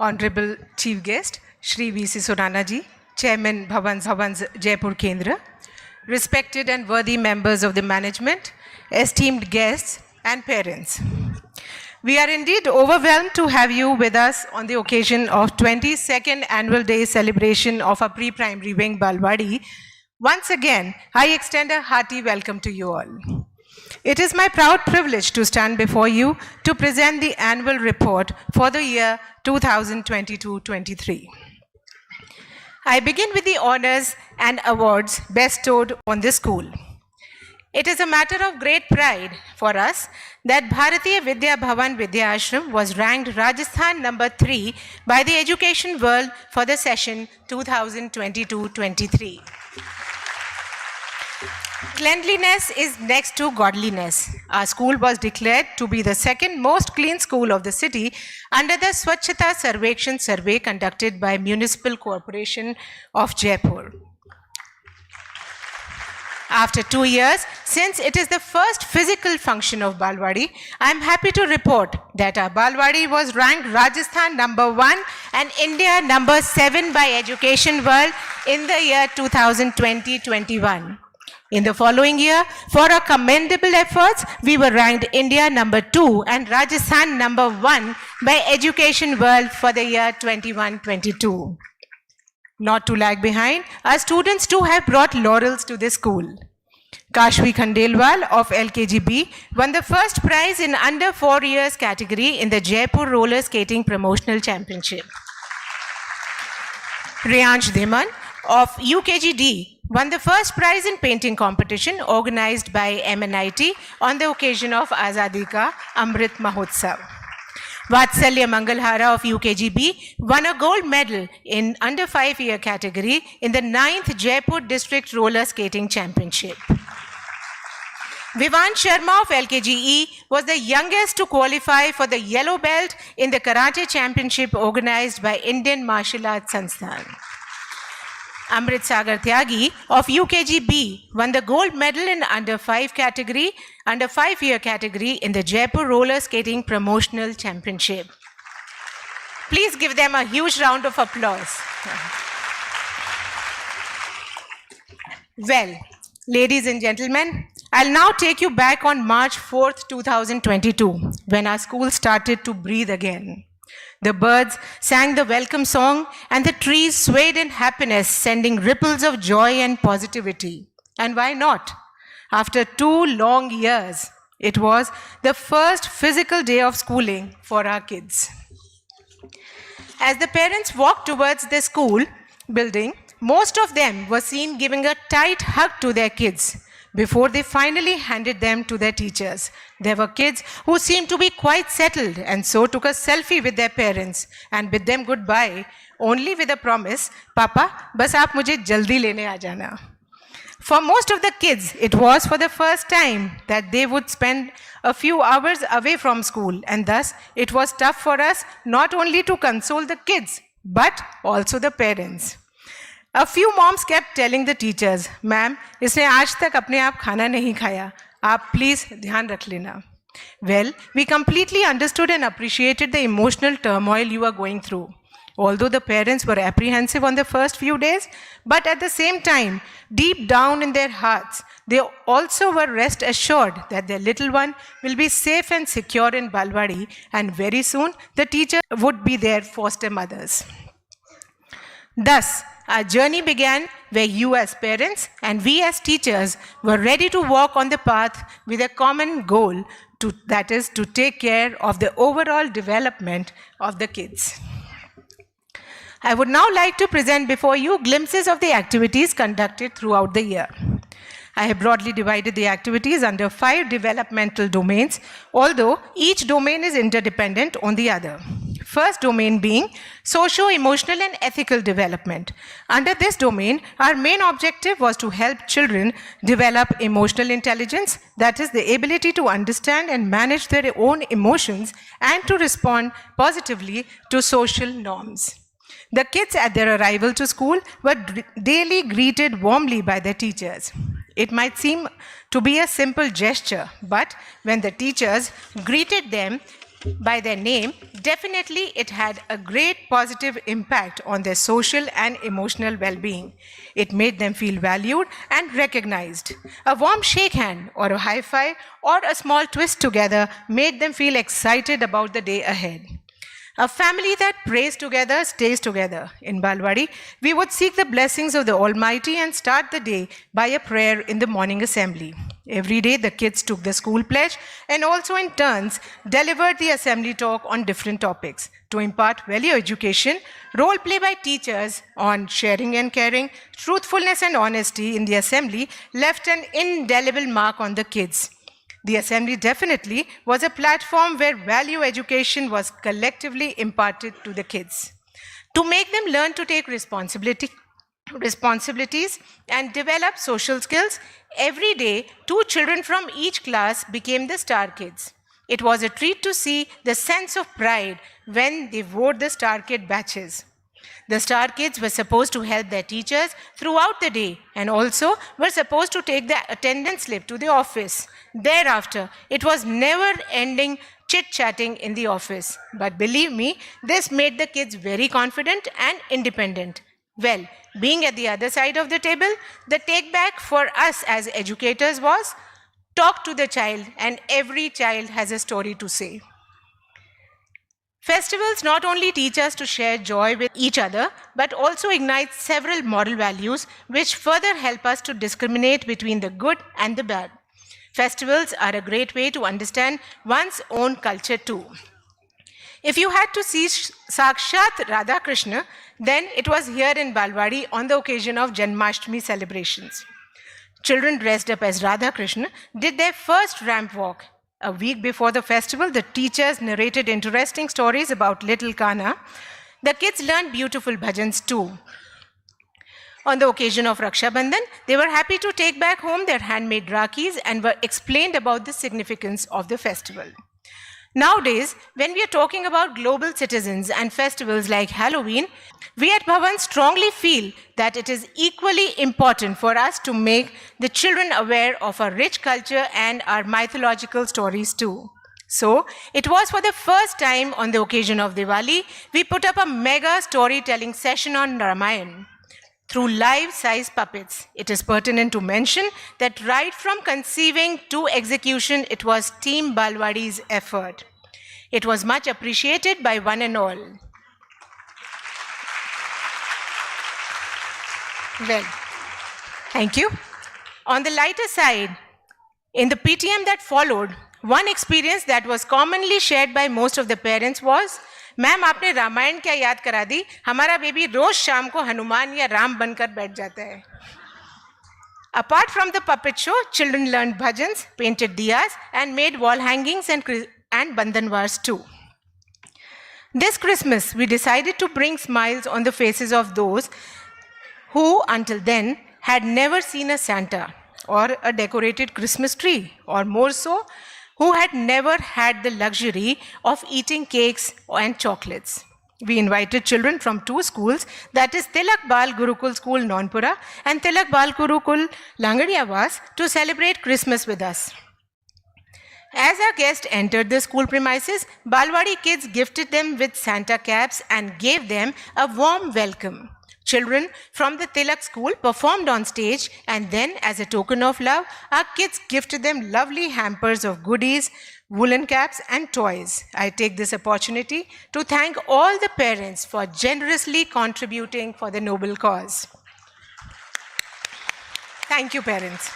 Honorable Chief Guest, Shri V.C. Surana ji, Chairman Bhavan's Jaipur Kendra, respected and worthy members of the management, esteemed guests and parents. We are indeed overwhelmed to have you with us on the occasion of 22nd Annual Day celebration of our pre-primary wing Balwadi. Once again, I extend a hearty welcome to you all. It is my proud privilege to stand before you to present the annual report for the year 2022-23. I begin with the honors and awards bestowed on the school. It is a matter of great pride for us that Bharatiya Vidya Bhavan Vidyashram was ranked Rajasthan number 3 by the Education World for the session 2022-23. Cleanliness is next to godliness. Our school was declared to be the second most clean school of the city under the Swachhata Sarvekshan survey conducted by Municipal Corporation of Jaipur. After 2 years, since it is the first physical function of Balwadi, I am happy to report that our Balwadi was ranked Rajasthan number 1 and India number 7 by Education World in the year 2020-21. In the following year, for our commendable efforts, we were ranked India number 2 and Rajasthan number 1 by Education World for the year 21-22. Not to lag behind, our students too have brought laurels to this school. Kashvi Khandelwal of LKGB won the first prize in under 4 years category in the Jaipur Roller Skating Promotional Championship. Riyansh Dhiman of UKGD won the first prize in painting competition organized by MNIT on the occasion of Azadi Ka Amrit Mahotsav. Vatsalya Mangalhara of UKGB won a gold medal in under 5-year category in the 9th Jaipur District Roller Skating Championship. Vivan Sharma of LKGE was the youngest to qualify for the yellow belt in the Karate Championship organized by Indian Martial Arts Sansthan. Amrit Sagar Tyagi of UKGB won the gold medal in under 5-year category in the Jaipur Roller Skating Promotional Championship. Please give them a huge round of applause. Well, ladies and gentlemen, I'll now take you back on March 4th, 2022, when our school started to breathe again. The birds sang the welcome song and the trees swayed in happiness, sending ripples of joy and positivity. And why not? After 2 long years, it was the first physical day of schooling for our kids. As the parents walked towards the school building, most of them were seen giving a tight hug to their kids before they finally handed them to their teachers. There were kids who seemed to be quite settled and so took a selfie with their parents and bid them goodbye, only with a promise, Papa, bas aap mujhe jaldi lene aa jana. For most of the kids, it was for the first time that they would spend a few hours away from school, and thus it was tough for us not only to console the kids, but also the parents. A few moms kept telling the teachers, "Ma'am, इसने आज तक अपने आप खाना नहीं खाया. आप please ध्यान रख लेना." Well, we completely understood and appreciated the emotional turmoil you were going through. Although the parents were apprehensive on the first few days, but at the same time, deep down in their hearts, they also were rest assured that their little one will be safe and secure in Balwadi, and very soon the teacher would be their foster mothers. Thus, our journey began where you as parents and we as teachers were ready to walk on the path with a common goal, that is to take care of the overall development of the kids. I would now like to present before you glimpses of the activities conducted throughout the year. I have broadly divided the activities under 5 developmental domains, although each domain is interdependent on the other. First domain being socio-emotional and ethical development. Under this domain, our main objective was to help children develop emotional intelligence, that is the ability to understand and manage their own emotions and to respond positively to social norms. The kids at their arrival to school were daily greeted warmly by their teachers. It might seem to be a simple gesture, but when the teachers greeted them, By their name, definitely it had a great positive impact on their social and emotional well-being. It made them feel valued and recognized. A warm shake hand or a high five or a small twist together made them feel excited about the day ahead. A family that prays together stays together. In Balwadi, we would seek the blessings of the Almighty and start the day by a prayer in the morning assembly. Every day, the kids took the school pledge and also in turns delivered the assembly talk on different topics. To impart value education, role play by teachers on sharing and caring, truthfulness and honesty in the assembly left an indelible mark on the kids. The assembly definitely was a platform where value education was collectively imparted to the kids. To make them learn to take responsibilities and develop social skills, every day 2 children from each class became the star kids. It was a treat to see the sense of pride when they wore the star kid badges. The star kids were supposed to help their teachers throughout the day and also were supposed to take the attendance slip to the office. Thereafter, it was never-ending chit-chatting in the office. But believe me, this made the kids very confident and independent. Well, being at the other side of the table, the take-back for us as educators was, talk to the child and every child has a story to say. Festivals not only teach us to share joy with each other, but also ignite several moral values which further help us to discriminate between the good and the bad. Festivals are a great way to understand one's own culture too. If you had to see Sakshat Radha Krishna, then it was here in Balwadi on the occasion of Janmashtami celebrations. Children dressed up as Radha Krishna did their first ramp walk. A week before the festival, the teachers narrated interesting stories about little Kana. The kids learned beautiful bhajans too. On the occasion of Raksha Bandhan, they were happy to take back home their handmade rakis and were explained about the significance of the festival. Nowadays, when we are talking about global citizens and festivals like Halloween, we at Bhavan strongly feel that it is equally important for us to make the children aware of our rich culture and our mythological stories too. So, it was for the first time on the occasion of Diwali, we put up a mega storytelling session on Ramayana. Through life-size puppets, it is pertinent to mention that right from conceiving to execution, it was Team Balwadi's effort. It was much appreciated by one and all. Well, thank you. On the lighter side, in the PTM that followed, one experience that was commonly shared by most of the parents was, ma'am आपने रामायण क्या याद करा दी, हमारा baby रोज शाम को हनुमान या राम बनकर बैठ जाता है. Apart from the puppet show, children learned bhajans, painted diyas, and made wall hangings and bandhanwars too. This Christmas, we decided to bring smiles on the faces of those who, until then, had never seen a Santa or a decorated Christmas tree, or more so, who had never had the luxury of eating cakes and chocolates. We invited children from 2 schools, that is Tilak Bal Gurukul School, Naunpura, and Tilak Bal Gurukul, Langadiyawaz, to celebrate Christmas with us. As our guests entered the school premises, Balwadi kids gifted them with Santa caps and gave them a warm welcome. Children from the Tilak school performed on stage, and then, as a token of love, our kids gifted them lovely hampers of goodies, woolen caps, and toys. I take this opportunity to thank all the parents for generously contributing for the noble cause. Thank you, parents.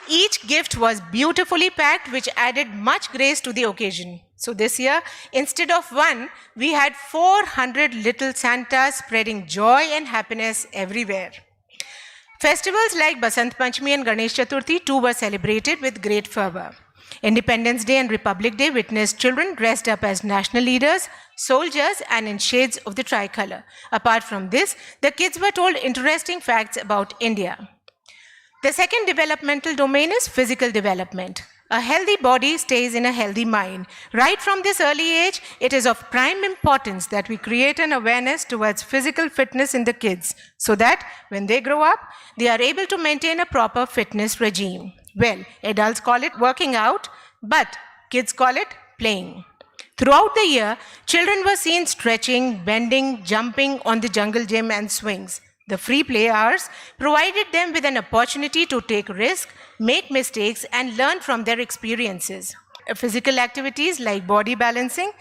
Each gift was beautifully packed, which added much grace to the occasion. So this year, instead of 1, we had 400 little Santas spreading joy and happiness everywhere. Festivals like Basant Panchami and Ganesh Chaturthi too were celebrated with great fervor. Independence Day and Republic Day witnessed children dressed up as national leaders, soldiers, and in shades of the tricolor. Apart from this, the kids were told interesting facts about India. The second developmental domain is physical development. A healthy body stays in a healthy mind. Right from this early age, it is of prime importance that we create an awareness towards physical fitness in the kids, so that when they grow up, they are able to maintain a proper fitness regime. Well, adults call it working out, but kids call it playing. Throughout the year, children were seen stretching, bending, jumping on the jungle gym and swings. The free play hours provided them with an opportunity to take risks, make mistakes, and learn from their experiences. Physical activities like body balancing,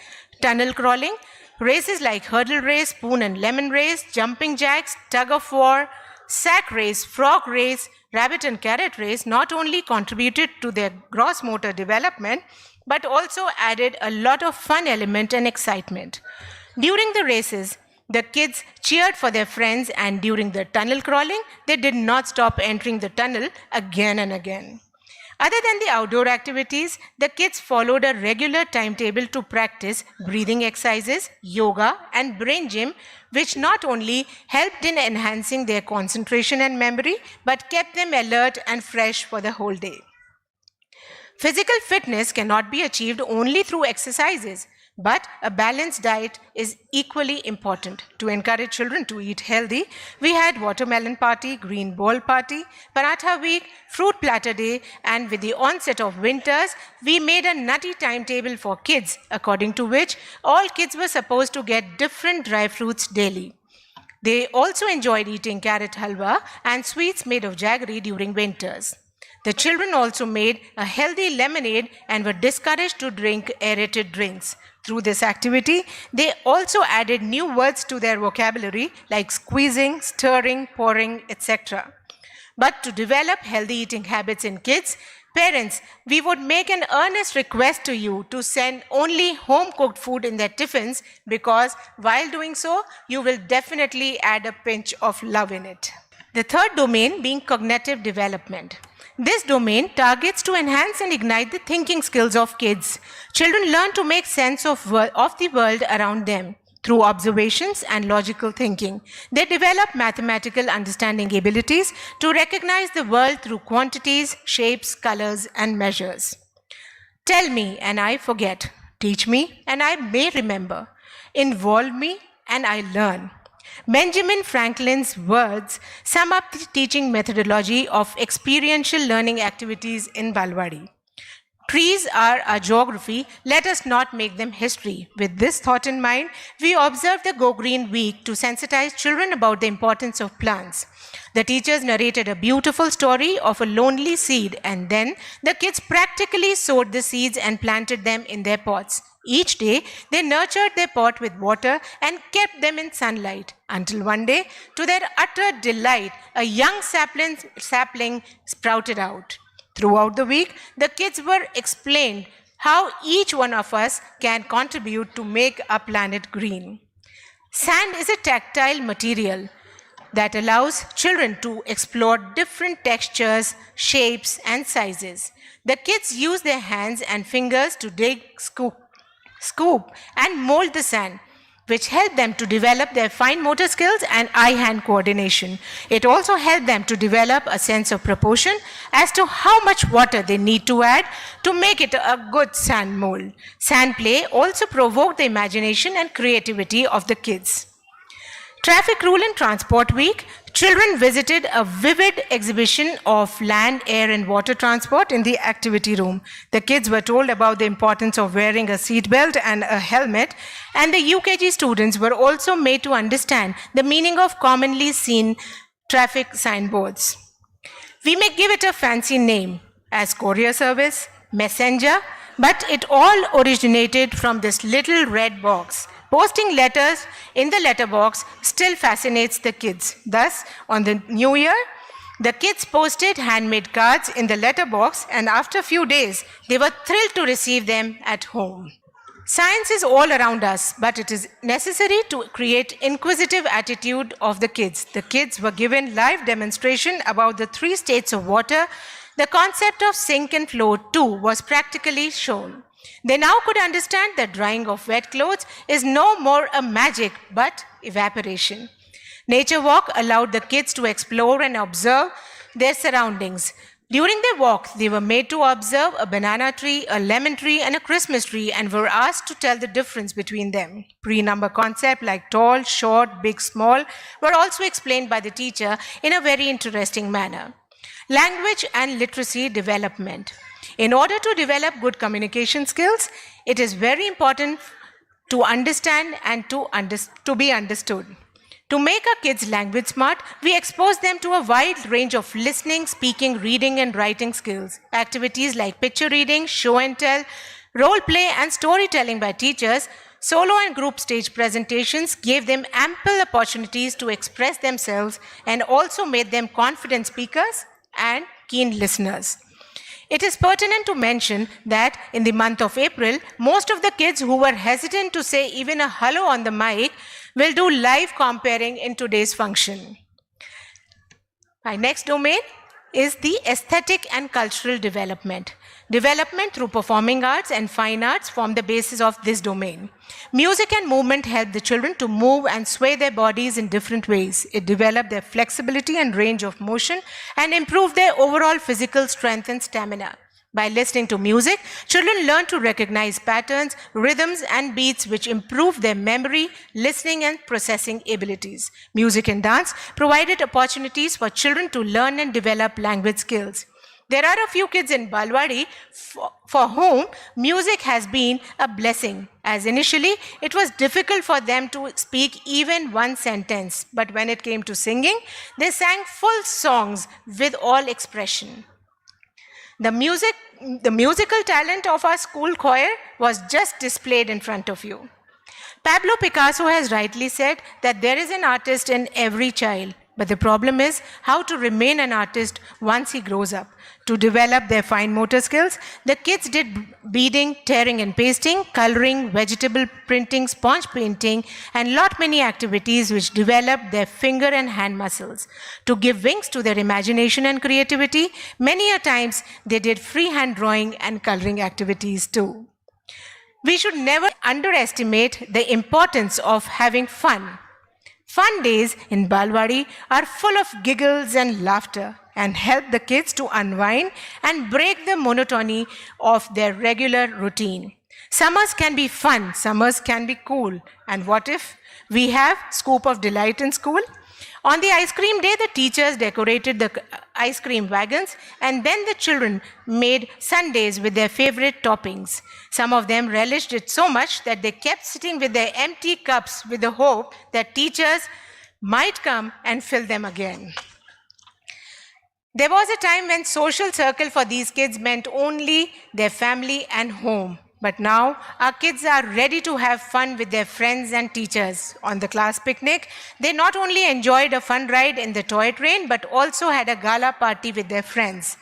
tunnel crawling, races like hurdle race, spoon and lemon race, jumping jacks, tug of war, sack race, frog race, rabbit and carrot race not only contributed to their gross motor development, but also added a lot of fun element and excitement. During the races, the kids cheered for their friends, and during the tunnel crawling, they did not stop entering the tunnel again and again. Other than the outdoor activities, the kids followed a regular timetable to practice breathing exercises, yoga, and brain gym, which not only helped in enhancing their concentration and memory, but kept them alert and fresh for the whole day. Physical fitness cannot be achieved only through exercises, but a balanced diet is equally important. To encourage children to eat healthy, we had watermelon party, green ball party, paratha week, fruit platter day, and with the onset of winters, we made a nutty timetable for kids, according to which all kids were supposed to get different dry fruits daily. They also enjoyed eating carrot halwa and sweets made of jaggery during winters. The children also made a healthy lemonade and were discouraged to drink aerated drinks. Through this activity, they also added new words to their vocabulary like squeezing, stirring, pouring, etc. But to develop healthy eating habits in kids, parents, we would make an earnest request to you to send only home-cooked food in their tiffins, because while doing so, you will definitely add a pinch of love in it. The third domain being cognitive development. This domain targets to enhance and ignite the thinking skills of kids. Children learn to make sense of the world around them through observations and logical thinking. They develop mathematical understanding abilities to recognize the world through quantities, shapes, colors, and measures. Tell me and I forget. Teach me and I may remember. Involve me and I learn. Benjamin Franklin's words sum up the teaching methodology of experiential learning activities in Balwadi. Trees are our geography, let us not make them history. With this thought in mind, we observed the Go Green Week to sensitize children about the importance of plants. The teachers narrated a beautiful story of a lonely seed, and then the kids practically sowed the seeds and planted them in their pots. Each day, they nurtured their pot with water and kept them in sunlight, until one day, to their utter delight, a young sapling sprouted out. Throughout the week, the kids were explained how each one of us can contribute to make our planet green. Sand is a tactile material that allows children to explore different textures, shapes, and sizes. The kids use their hands and fingers to dig, scoop, and mold the sand, which helped them to develop their fine motor skills and eye-hand coordination. It also helped them to develop a sense of proportion as to how much water they need to add to make it a good sand mold. Sand play also provoked the imagination and creativity of the kids. Traffic Rule and Transport Week, children visited a vivid exhibition of land, air, and water transport in the activity room. The kids were told about the importance of wearing a seatbelt and a helmet, and the UKG students were also made to understand the meaning of commonly seen traffic signboards. We may give it a fancy name as courier service, messenger, but it all originated from this little red box. Posting letters in the letterbox still fascinates the kids. Thus, on the new year, the kids posted handmade cards in the letterbox, and after a few days, they were thrilled to receive them at home. Science is all around us, but it is necessary to create inquisitive attitude of the kids. The kids were given live demonstration about the 3 states of water. The concept of sink and flow too was practically shown. They now could understand that drying of wet clothes is no more a magic but evaporation. Nature walk allowed the kids to explore and observe their surroundings. During their walk, they were made to observe a banana tree, a lemon tree, and a Christmas tree, and were asked to tell the difference between them. Pre-number concepts like tall, short, big, small were also explained by the teacher in a very interesting manner. Language and literacy development. In order to develop good communication skills, it is very important to understand and to be understood. To make our kids language smart, we expose them to a wide range of listening, speaking, reading, and writing skills. Activities like picture reading, show and tell, role play, and storytelling by teachers, solo and group stage presentations gave them ample opportunities to express themselves and also made them confident speakers and keen listeners. It is pertinent to mention that in the month of April, most of the kids who were hesitant to say even a hello on the mic will do live comparing in today's function. My next domain is the aesthetic and cultural development. Development through performing arts and fine arts form the basis of this domain. Music and movement help the children to move and sway their bodies in different ways. It develops their flexibility and range of motion and improves their overall physical strength and stamina. By listening to music, children learn to recognize patterns, rhythms, and beats which improve their memory, listening, and processing abilities. Music and dance provided opportunities for children to learn and develop language skills. There are a few kids in Balwadi for whom music has been a blessing, as initially it was difficult for them to speak even one sentence, but when it came to singing, they sang full songs with all expression. The musical talent of our school choir was just displayed in front of you. Pablo Picasso has rightly said that there is an artist in every child, but the problem is how to remain an artist once he grows up. To develop their fine motor skills, the kids did beading, tearing and pasting, coloring, vegetable printing, sponge painting, and lot many activities which developed their finger and hand muscles. To give wings to their imagination and creativity, many a times they did freehand drawing and coloring activities too. We should never underestimate the importance of having fun. Fun days in Balwadi are full of giggles and laughter and help the kids to unwind and break the monotony of their regular routine. Summers can be fun, summers can be cool. And what if we have scoop of delight in school? On the ice cream day, the teachers decorated the ice cream wagons and then the children made sundaes with their favorite toppings. Some of them relished it so much that they kept sitting with their empty cups with the hope that teachers might come and fill them again. There was a time when social circle for these kids meant only their family and home. But now, our kids are ready to have fun with their friends and teachers. On the class picnic, they not only enjoyed a fun ride in the toy train, but also had a gala party with their friends.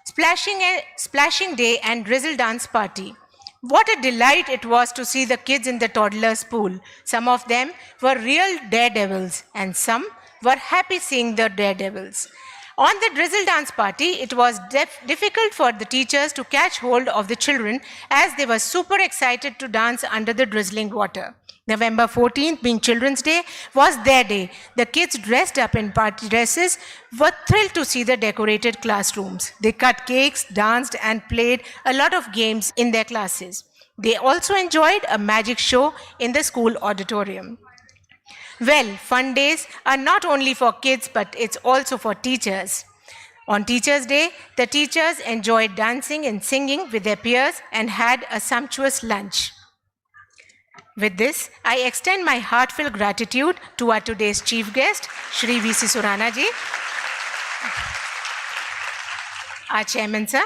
Splashing day and drizzle dance party. What a delight it was to see the kids in the toddler's pool. Some of them were real daredevils, and some were happy seeing the daredevils. On the drizzle dance party, it was difficult for the teachers to catch hold of the children as they were super excited to dance under the drizzling water. November 14th, being Children's Day, was their day. The kids dressed up in party dresses were thrilled to see the decorated classrooms. They cut cakes, danced, and played a lot of games in their classes. They also enjoyed a magic show in the school auditorium. Well, fun days are not only for kids, but it's also for teachers. On Teachers' Day, the teachers enjoyed dancing and singing with their peers and had a sumptuous lunch. With this, I extend my heartfelt gratitude to our today's chief guest, Shri V.C. Surana ji, our chairman, sir.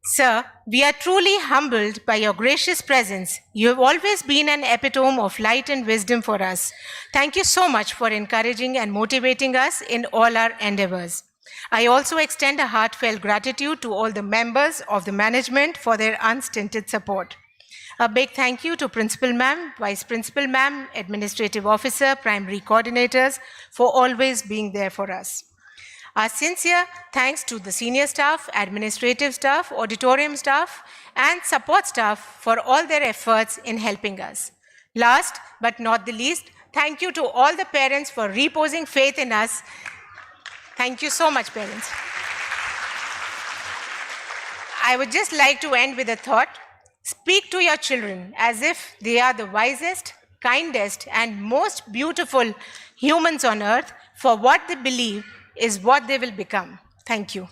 Sir, we are truly humbled by your gracious presence. You have always been an epitome of light and wisdom for us. Thank you so much for encouraging and motivating us in all our endeavors. I also extend a heartfelt gratitude to all the members of the management for their unstinted support. A big thank you to Principal Ma'am, Vice Principal Ma'am, Administrative Officer, Primary Coordinators for always being there for us. Our sincere thanks to the senior staff, administrative staff, auditorium staff, and support staff for all their efforts in helping us. Last but not the least, thank you to all the parents for reposing faith in us. Thank you so much, parents. I would just like to end with a thought. Speak to your children as if they are the wisest, kindest, and most beautiful humans on earth, for what they believe is what they will become. Thank you.